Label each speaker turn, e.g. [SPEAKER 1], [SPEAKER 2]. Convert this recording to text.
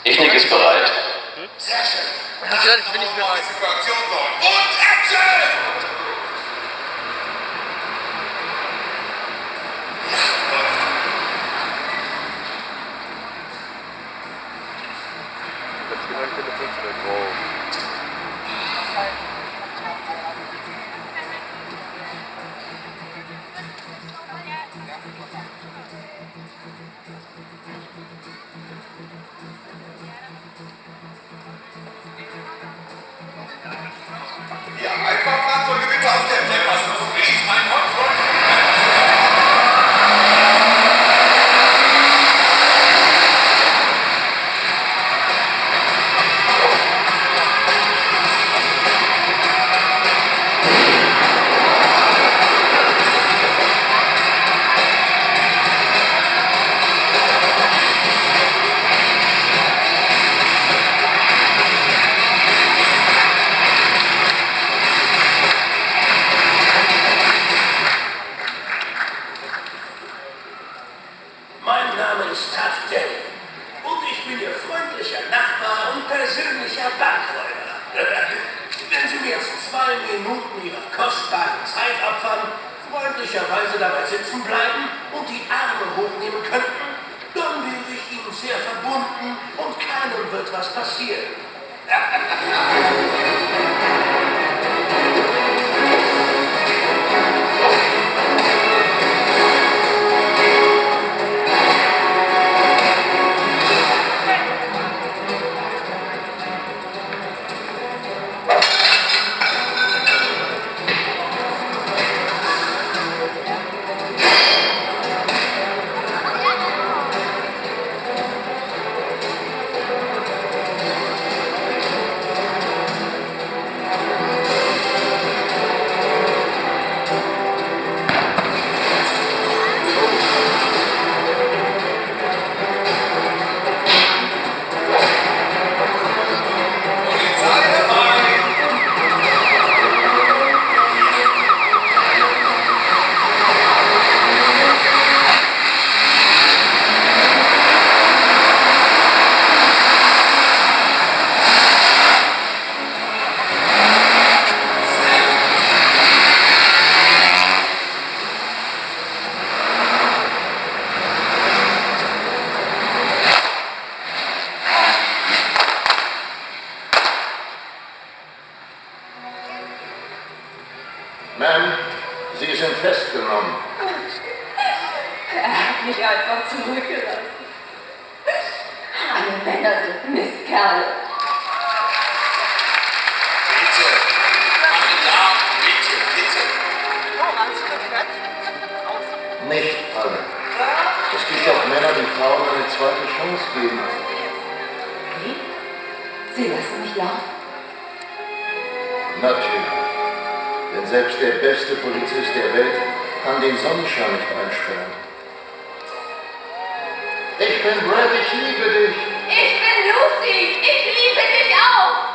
[SPEAKER 1] Technik ist bereit.
[SPEAKER 2] Sehr schön.
[SPEAKER 3] Natürlich bin ich bereit.
[SPEAKER 2] Situation sorgen. Und Action!
[SPEAKER 3] Jetzt geht mein Telefon wieder drauf.
[SPEAKER 2] Ja, einfach Fahrzeuge bitte aus der Verpassung. Please, mein Hotspot.
[SPEAKER 4] Mein Name ist Tuff Daddy und ich bin Ihr freundlicher Nachbar und persönlicher Bankräuber. Wenn Sie mir jetzt 2 Minuten Ihrer kostbaren Zeit opfern, freundlicherweise dabei sitzen bleiben und die Arme hochnehmen könnten, dann wäre ich Ihnen sehr verbunden und keinem wird was passieren.
[SPEAKER 2] Polizei herbei!
[SPEAKER 4] Ma'am, Sie sind festgenommen.
[SPEAKER 5] Er hat mich einfach zurückgelassen. Alle Männer sind Mistkerle.
[SPEAKER 2] Bitte! Alle da! Bitte, bitte!
[SPEAKER 4] Nicht alle. Es gibt auch Männer, die Frauen eine zweite Chance geben.
[SPEAKER 5] Wie? Sie lassen mich laufen?
[SPEAKER 4] Natürlich. Denn selbst der beste Polizist der Welt kann den Sonnenschein nicht einsperren. Ich bin Brad, ich liebe dich.
[SPEAKER 5] Ich bin Lucy. Ich liebe dich auch.